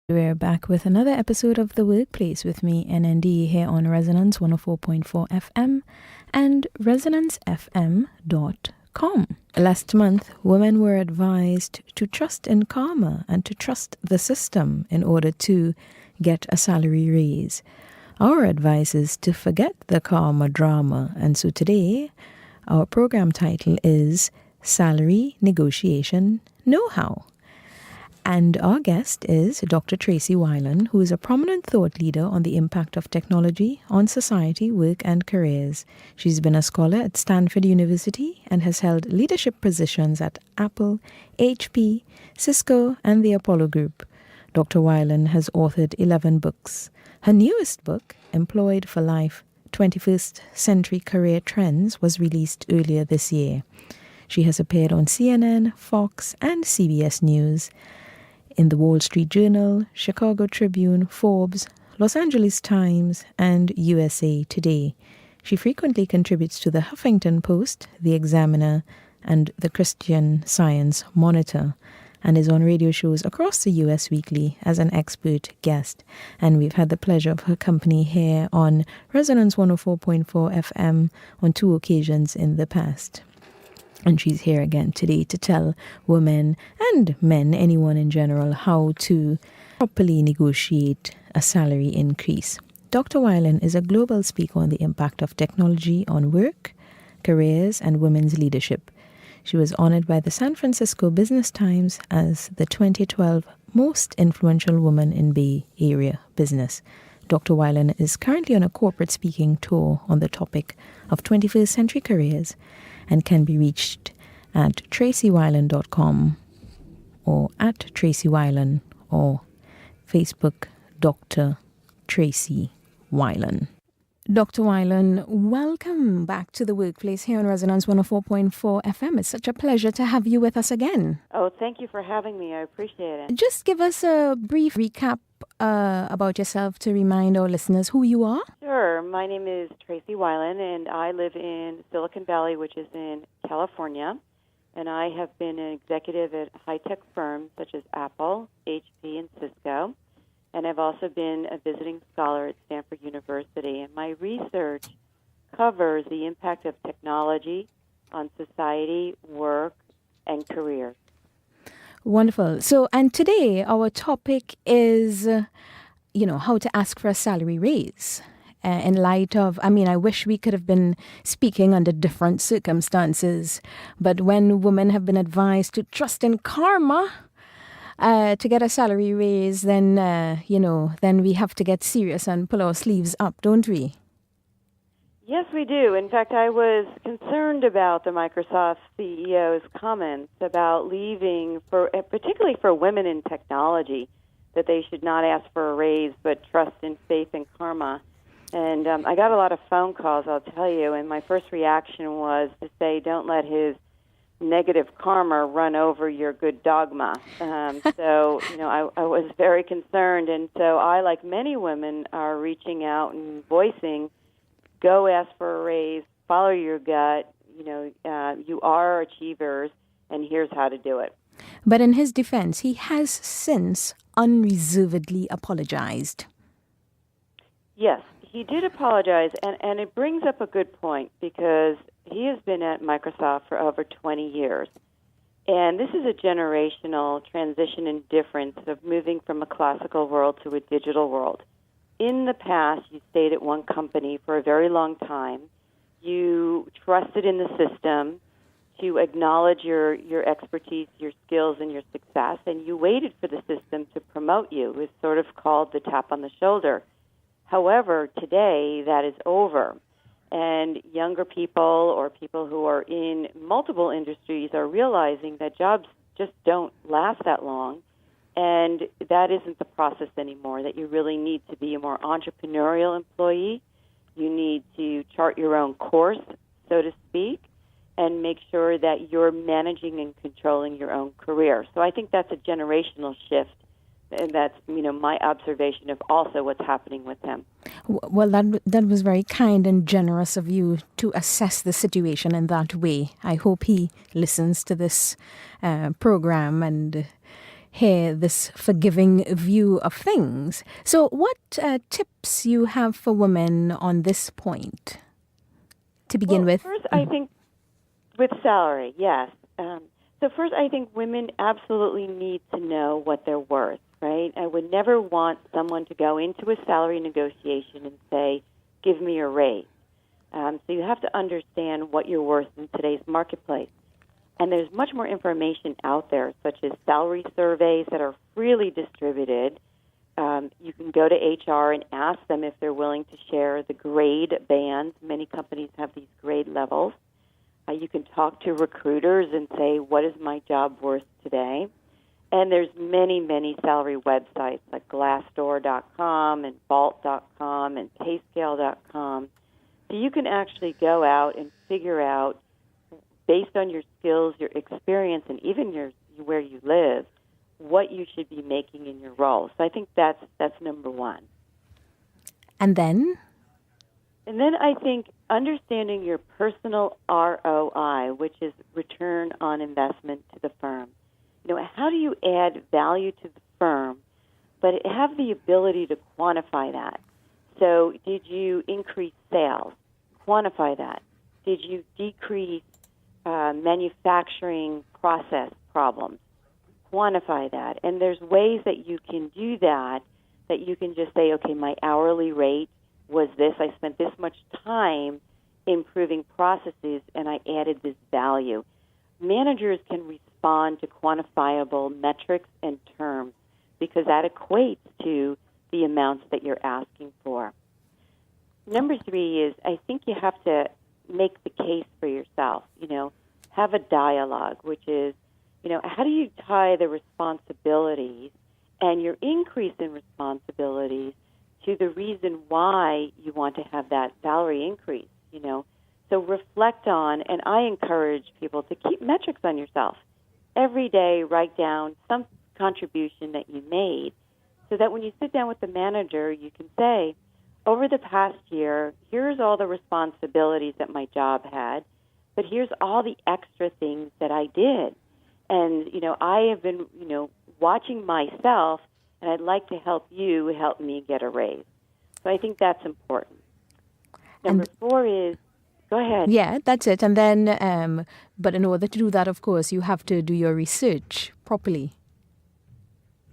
We're back with another episode of The Workplace with me, NNDee, here on Resonance 104.4 FM and resonancefm.com. Last month, women were advised to trust in karma and to trust the system in order to get a salary raise. Our advice is to forget the karma drama, and so today, our program title is Salary Negotiation Know-How. And our guest is Dr. Tracey Wilen, who is a prominent thought leader on the impact of technology on society, work, and careers. She's been a scholar at Stanford University and has held leadership positions at Apple, HP, Cisco, and the Apollo Group. Dr. Wilen has authored 11 books. Her newest book, Employed for Life, 21st Century Career Trends, was released earlier this year. She has appeared on CNN, Fox, and CBS News, in the Wall Street Journal, Chicago Tribune, Forbes, Los Angeles Times, and USA Today. She frequently contributes to the Huffington Post, the Examiner, and the Christian Science Monitor, and is on radio shows across the U.S. weekly as an expert guest. And we've had the pleasure of her company here on Resonance 104.4 FM on 2 occasions in the past. And she's here again today to tell women and men, anyone in general, how to properly negotiate a salary increase. Dr. Wilen is a global speaker on the impact of technology on work, careers, and women's leadership. She was honored by the San Francisco Business Times as the 2012 most influential woman in Bay Area business. Dr. Wilen is currently on a corporate speaking tour on the topic of 21st century careers and can be reached at traceywilen.com or at Tracey Wilen or Facebook Dr. Tracey Wilen. Dr. Wilen, welcome back to the workplace here on Resonance 104.4 FM. It's such a pleasure to have you with us again. Oh, thank you for having me. I appreciate it. Just give us a brief recap about yourself to remind our listeners who you are. Sure. My name is Tracey Wilen, and I live in Silicon Valley, which is in California. And I have been an executive at high-tech firms such as Apple, HP, and Cisco. And I've also been a visiting scholar at Stanford University. And my research covers the impact of technology on society, work, and careers. Wonderful. So, and today our topic is, how to ask for a salary raise. In light of, I wish we could have been speaking under different circumstances, but when women have been advised to trust in karma to get a salary raise, then, then we have to get serious and pull our sleeves up, don't we? Yes, we do. In fact, I was concerned about the Microsoft CEO's comments about leaving, particularly for women in technology, that they should not ask for a raise but trust in faith and karma. And I got a lot of phone calls, I'll tell you, and my first reaction was to say, don't let his negative karma run over your good dogma. I was very concerned. And so I, like many women, are reaching out and voicing, go ask for a raise, follow your gut, you are achievers, and here's how to do it. But in his defense, he has since unreservedly apologized. Yes, he did apologize, and it brings up a good point because he has been at Microsoft for over 20 years. And this is a generational transition and difference of moving from a classical world to a digital world. In the past, you stayed at one company for a very long time. You trusted in the system to acknowledge your expertise, your skills, and your success, and you waited for the system to promote you. It was sort of called the tap on the shoulder. However, today, that is over. And younger people or people who are in multiple industries are realizing that jobs just don't last that long. And that isn't the process anymore, that you really need to be a more entrepreneurial employee. You need to chart your own course, so to speak, and make sure that you're managing and controlling your own career. So I think that's a generational shift, and that's, my observation of also what's happening with him. Well, that was very kind and generous of you to assess the situation in that way. I hope he listens to this program and hear this forgiving view of things. So what tips you have for women on this point to begin with? First, I think with salary, yes. So first, I think women absolutely need to know what they're worth, right? I would never want someone to go into a salary negotiation and say, give me a raise. So you have to understand what you're worth in today's marketplace. And there's much more information out there, such as salary surveys that are freely distributed. You can go to HR and ask them if they're willing to share the grade bands. Many companies have these grade levels. You can talk to recruiters and say, what is my job worth today? And there's many, many salary websites like Glassdoor.com and Vault.com and Payscale.com. So you can actually go out and figure out, based on your skills, your experience, and even where you live, what you should be making in your role. So I think that's number one. And then? And then I think understanding your personal ROI, which is return on investment to the firm. How do you add value to the firm, but have the ability to quantify that? So did you increase sales? Quantify that. Did you decrease manufacturing process problems? Quantify that. And there's ways that you can do that you can just say, okay, my hourly rate was this. I spent this much time improving processes, and I added this value. Managers can respond to quantifiable metrics and terms because that equates to the amounts that you're asking for. Number three is I think you have to make the case for yourself, have a dialogue, which is, how do you tie the responsibilities and your increase in responsibilities to the reason why you want to have that salary increase, So reflect on, and I encourage people to keep metrics on yourself. Every day, write down some contribution that you made so that when you sit down with the manager, you can say, over the past year, here's all the responsibilities that my job had, but here's all the extra things that I did. And, I have been, watching myself, and I'd like to help me get a raise. So I think that's important. Number four is, go ahead. Yeah, that's it. And then, but in order to do that, of course, you have to do your research properly.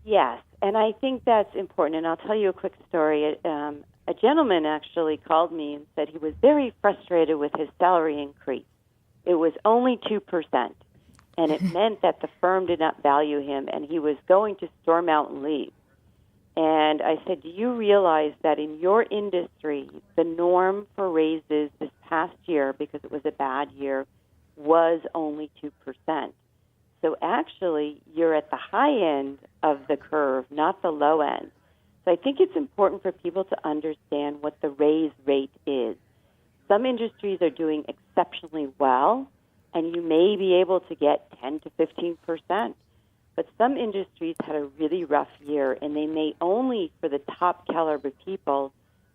Yes, and I think that's important. And I'll tell you a quick story. A gentleman actually called me and said he was very frustrated with his salary increase. It was only 2%, and it meant that the firm did not value him, and he was going to storm out and leave. And I said, do you realize that in your industry, the norm for raises this past year, because it was a bad year, was only 2%? So actually, you're at the high end of the curve, not the low end. So I think it's important for people to understand what the raise rate is. Some industries are doing exceptionally well, and you may be able to get 10 to 15%. But some industries had a really rough year, and they may only, for the top caliber people,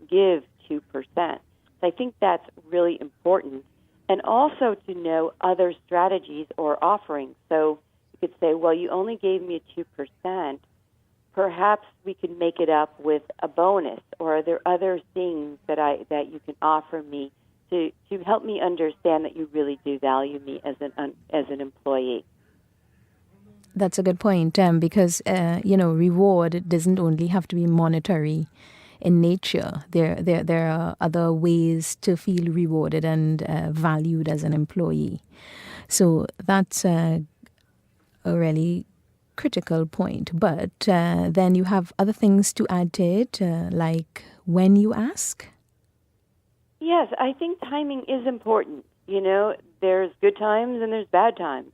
give 2%. So I think that's really important. And also to know other strategies or offerings. So you could say, well, you only gave me a 2%. Perhaps we could make it up with a bonus, or are there other things that you can offer me to help me understand that you really do value me as an employee? That's a good point, because, reward doesn't only have to be monetary in nature. There are other ways to feel rewarded and valued as an employee. So that's a really critical point. But then you have other things to add to it, like when you ask. Yes, I think timing is important. There's good times and there's bad times.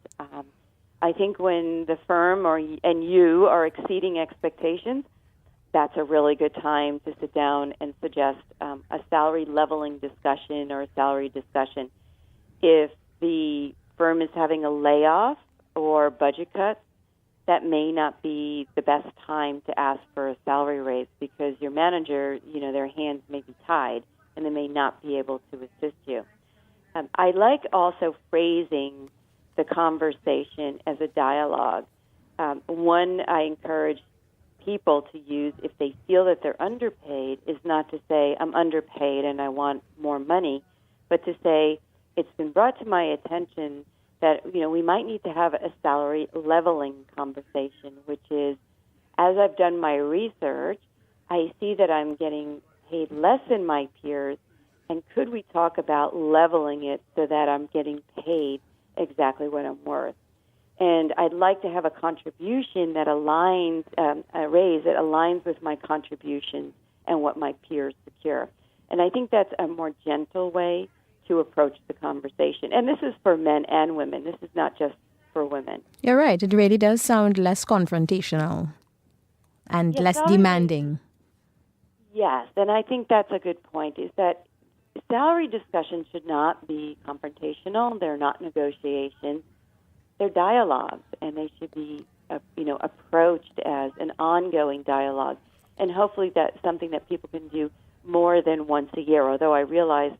I think when the firm and you are exceeding expectations, that's a really good time to sit down and suggest a salary leveling discussion or a salary discussion. If the firm is having a layoff or budget cuts, that may not be the best time to ask for a salary raise because your manager, their hands may be tied and they may not be able to assist you. I like also phrasing the conversation as a dialogue. One I encourage people to use if they feel that they're underpaid is not to say, I'm underpaid and I want more money, but to say, it's been brought to my attention that, we might need to have a salary leveling conversation, which is, as I've done my research, I see that I'm getting paid less than my peers, and could we talk about leveling it so that I'm getting paid exactly what I'm worth? And I'd like to have a contribution that aligns, a raise that aligns with my contributions and what my peers secure. And I think that's a more gentle way to approach the conversation. And this is for men and women. This is not just for women. You're right. It really does sound less confrontational and less demanding. Yes, and I think that's a good point, is that salary discussions should not be confrontational. They're not negotiations. They're dialogues, and they should be, approached as an ongoing dialogue. And hopefully that's something that people can do more than once a year, although I realize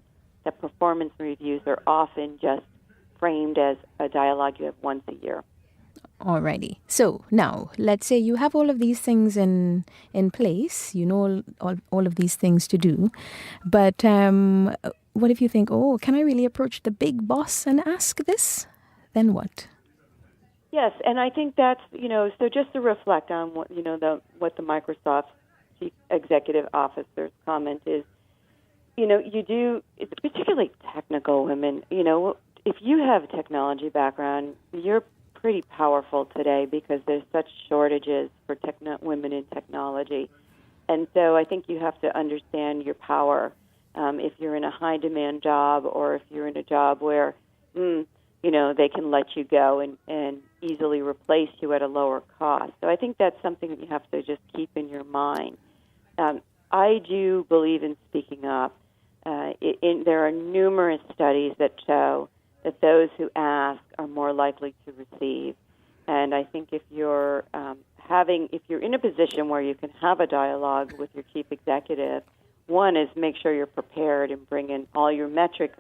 that performance reviews are often just framed as a dialogue you have once a year. Alrighty. So now, let's say you have all of these things in place. You know all of these things to do. But what if you think, can I really approach the big boss and ask this? Then what? Yes, and I think that's, so just to reflect on what, what the Microsoft Chief Executive Officer's comment is, you do, particularly technical women, if you have a technology background, you're pretty powerful today because there's such shortages for women in technology. And so I think you have to understand your power. If you're in a high-demand job or if you're in a job where, they can let you go and easily replace you at a lower cost. So I think that's something that you have to just keep in your mind. I do believe in speaking up. There are numerous studies that show that those who ask are more likely to receive. And I think if you're in a position where you can have a dialogue with your chief executive, one is make sure you're prepared and bring in all your metrics,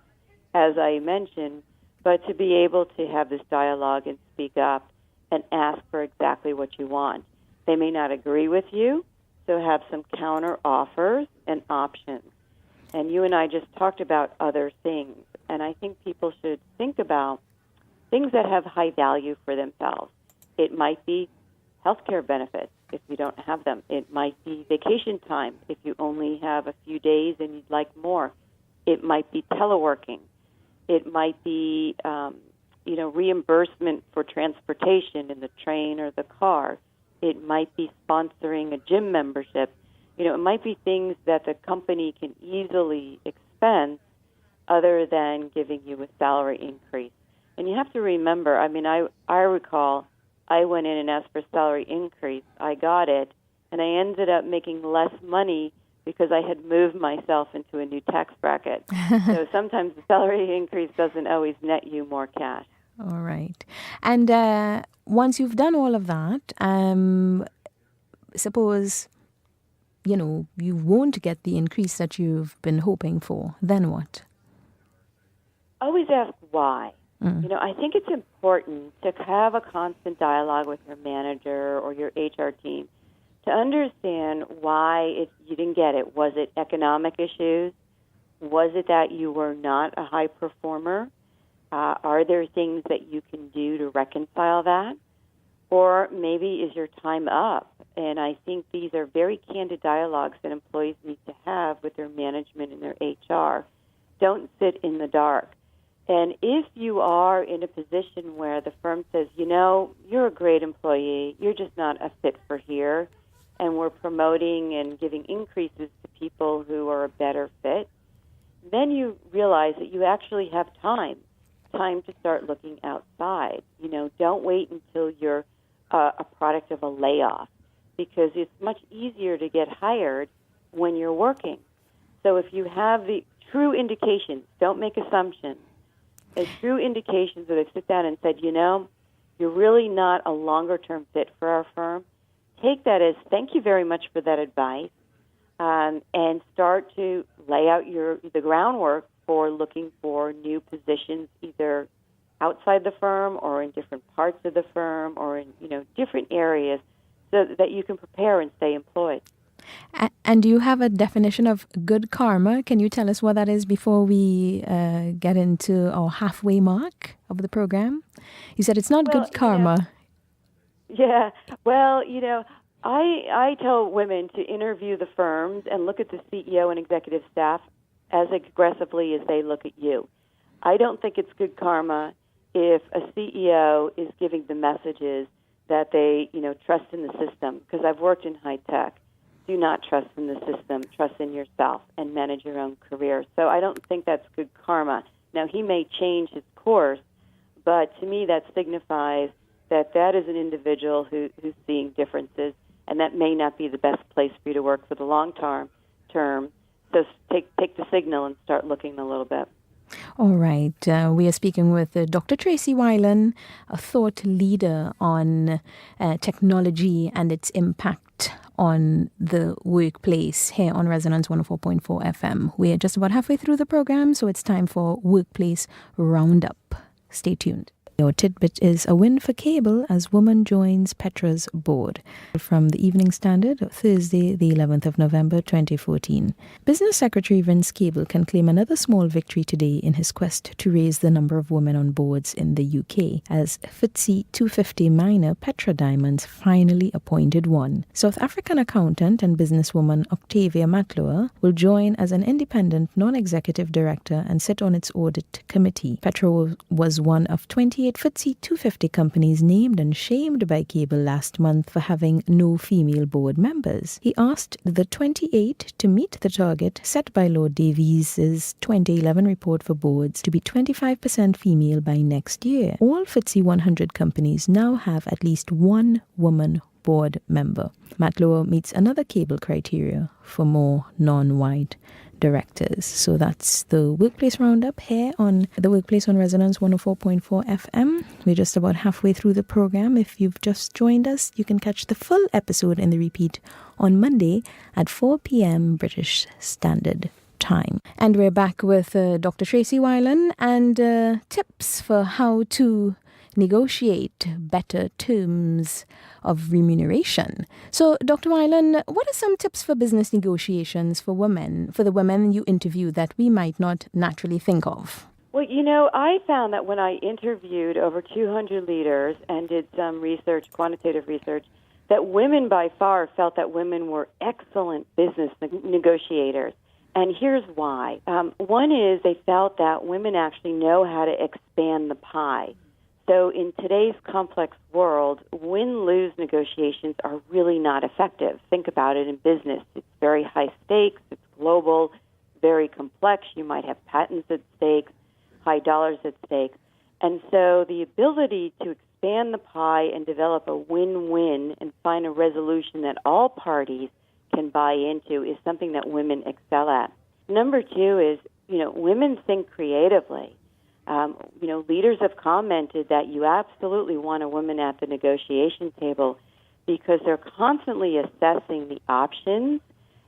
as I mentioned, but to be able to have this dialogue and speak up and ask for exactly what you want. They may not agree with you, so have some counter offers and options. And you and I just talked about other things. And I think people should think about things that have high value for themselves. It might be healthcare benefits if you don't have them. It might be vacation time if you only have a few days and you'd like more. It might be teleworking. It might be, reimbursement for transportation in the train or the car. It might be sponsoring a gym membership. It might be things that the company can easily expense other than giving you a salary increase. And you have to remember, I recall I went in and asked for a salary increase. I got it, and I ended up making less money because I had moved myself into a new tax bracket. So sometimes the salary increase doesn't always net you more cash. All right. And once you've done all of that, suppose, you won't get the increase that you've been hoping for. Then what? Always ask why. I think it's important to have a constant dialogue with your manager or your HR team to understand why you didn't get it. Was it economic issues? Was it that you were not a high performer? Are there things that you can do to reconcile that? Or maybe is your time up? And I think these are very candid dialogues that employees need to have with their management and their HR. Don't sit in the dark. And if you are in a position where the firm says, you're a great employee, you're just not a fit for here, and we're promoting and giving increases to people who are a better fit, then you realize that you actually have time to start looking outside. Don't wait until you're a product of a layoff, because it's much easier to get hired when you're working. So if you have the true indications, don't make assumptions, as true indications that they sit down and said, you're really not a longer-term fit for our firm, take that as thank you very much for that advice, and start to lay out the groundwork for looking for new positions, either outside the firm or in different parts of the firm or in, different areas so that you can prepare and stay employed. And do you have a definition of good karma? Can you tell us what that is before we get into our halfway mark of the program? You said it's not good karma. Yeah. Well, I tell women to interview the firms and look at the CEO and executive staff as aggressively as they look at you. I don't think it's good karma if a CEO is giving the messages that they, trust in the system. Because I've worked in high tech. Do not trust in the system. Trust in yourself and manage your own career. So I don't think that's good karma. Now, he may change his course, but to me that signifies that is an individual who's seeing differences, and that may not be the best place for you to work for the long term. So take the signal and start looking a little bit. All right. We are speaking with Dr. Tracey Wilen, a thought leader on technology and its impact on the workplace here on Resonance 104.4 FM. We are just about halfway through the program, so it's time for Workplace Roundup. Stay tuned. Your tidbit is a win for cable as woman joins Petra's board. From the Evening Standard, Thursday, the 11th of November, 2014. Business Secretary Vince Cable can claim another small victory today in his quest to raise the number of women on boards in the UK, as FTSE 250 miner Petra Diamonds finally appointed one. South African accountant and businesswoman Octavia Matloa will join as an independent non-executive director and sit on its audit committee. Petra was one of 28 FTSE 250 companies named and shamed by Cable last month for having no female board members. He asked the 28 to meet the target set by Lord Davies' 2011 report for boards to be 25% female by next year. All FTSE 100 companies now have at least one woman board member. Matloa meets another Cable criteria for more non-white directors. So that's the Workplace Roundup here on the Workplace on Resonance 104.4 FM. We're just about halfway through the program. If you've just joined us, you can catch the full episode in the repeat on Monday at 4 p.m. British Standard Time. And we're back with Dr. Tracey Wilen and tips for how to negotiate better terms of remuneration. So, Dr. Wilen, what are some tips for business negotiations for the women you interview that we might not naturally think of? Well, I found that when I interviewed over 200 leaders and did some research, quantitative research, that women by far felt that women were excellent business negotiators. And here's why. One is they felt that women actually know how to expand the pie. So in today's complex world, win-lose negotiations are really not effective. Think about it in business. It's very high stakes. It's global, very complex. You might have patents at stake, high dollars at stake. And so the ability to expand the pie and develop a win-win and find a resolution that all parties can buy into is something that women excel at. Number two is, women think creatively. Leaders have commented that you absolutely want a woman at the negotiation table because they're constantly assessing the options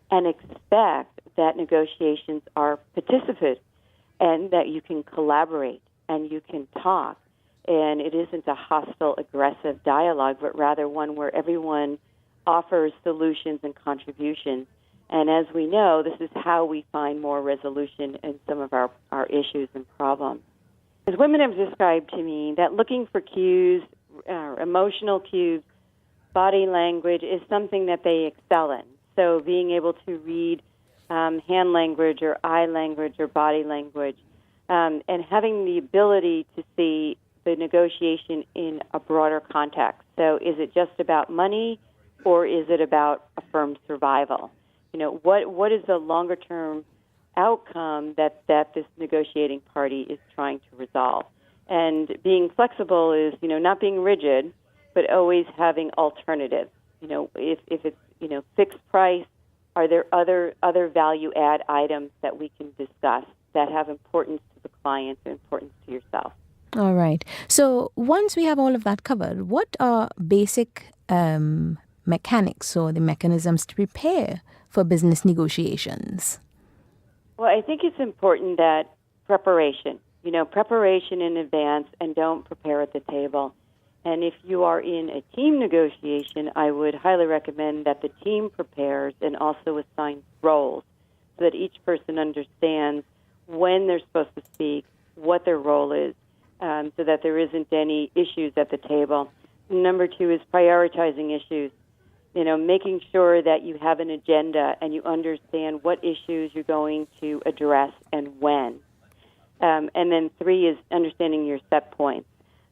and expect that negotiations are participant and that you can collaborate and you can talk. And it isn't a hostile, aggressive dialogue, but rather one where everyone offers solutions and contributions. And as we know, this is how we find more resolution in some of our issues and problems. As women have described to me that looking for cues, emotional cues, body language is something that they excel in. So being able to read hand language or eye language or body language and having the ability to see the negotiation in a broader context. So is it just about money or is it about a firm's survival? What is the longer term outcome that this negotiating party is trying to resolve? And being flexible is, not being rigid, but always having alternatives. If it's, fixed price, are there other value add items that we can discuss that have importance to the client and importance to yourself? All right. So once we have all of that covered, what are basic mechanics or the mechanisms to prepare for business negotiations? Well, I think it's important that preparation, preparation in advance, and don't prepare at the table. And if you are in a team negotiation, I would highly recommend that the team prepares and also assigns roles so that each person understands when they're supposed to speak, what their role is, so that there isn't any issues at the table. Number 2 is prioritizing issues. Making sure that you have an agenda and you understand what issues you're going to address and when. And then 3 is understanding your set points.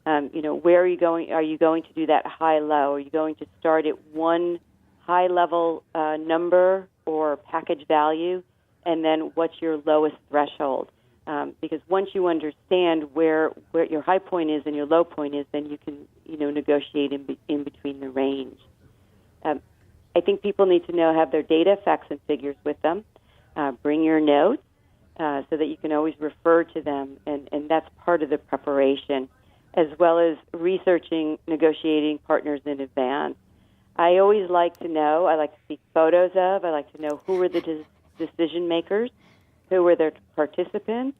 Where are you going? Are you going to do that high-low? Are you going to start at one high-level number or package value, and then what's your lowest threshold? Because once you understand where your high point is and your low point is, then you can negotiate in between the range. I think people need to have their data, facts, and figures with them. Bring your notes so that you can always refer to them, and that's part of the preparation, as well as researching negotiating partners in advance. I always like to know, I like to see photos of, I like to know who are the decision makers, who are their participants,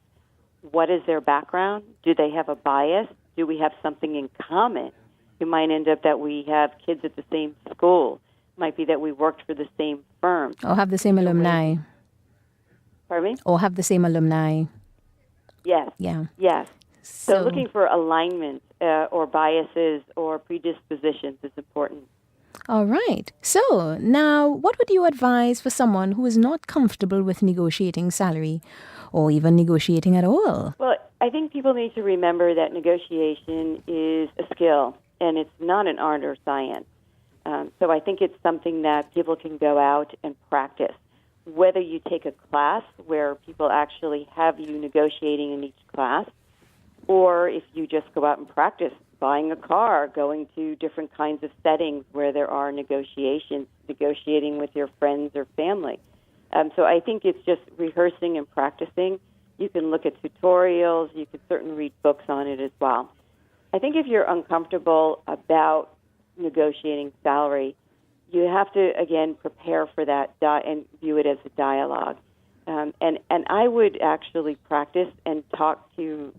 what is their background, do they have a bias, do we have something in common? It might end up that we have kids at the same school. It might be that we worked for the same firm. Or have the same alumni. Pardon me? Or have the same alumni. Yes. Yeah. Yes. So looking for alignment or biases or predispositions is important. All right. So now, what would you advise for someone who is not comfortable with negotiating salary or even negotiating at all? Well, I think people need to remember that negotiation is a skill, and it's not an art or science. So I think it's something that people can go out and practice. Whether you take a class where people actually have you negotiating in each class, or if you just go out and practice buying a car, going to different kinds of settings where there are negotiations, negotiating with your friends or family. So I think it's just rehearsing and practicing. You can look at tutorials. You can certainly read books on it as well. I think if you're uncomfortable about negotiating salary, you have to, again, prepare for that and view it as a dialogue. And I would actually practice and talk to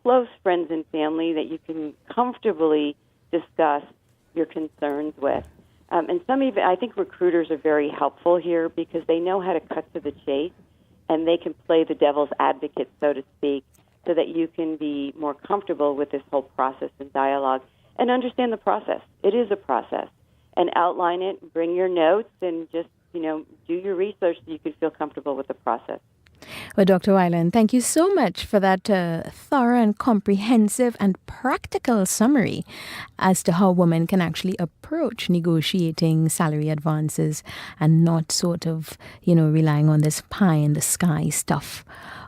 close friends and family that you can comfortably discuss your concerns with. And I think recruiters are very helpful here because they know how to cut to the chase and they can play the devil's advocate, so to speak, so that you can be more comfortable with this whole process and dialogue and understand the process. It is a process. And outline it, bring your notes, and just, do your research so you can feel comfortable with the process. Well, Dr. Wilen, thank you so much for that thorough and comprehensive and practical summary as to how women can actually approach negotiating salary advances and not sort of, relying on this pie-in-the-sky stuff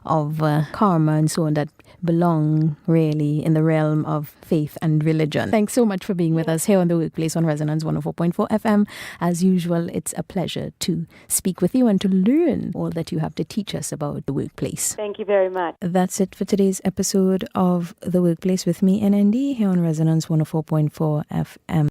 of karma and so on that belong really in the realm of faith and religion. Thanks so much for being with us here on The Workplace on Resonance 104.4 FM. As usual, it's a pleasure to speak with you and to learn all that you have to teach us about the workplace. Thank you very much. That's it for today's episode of The Workplace with me, NNDee, here on Resonance 104.4 FM.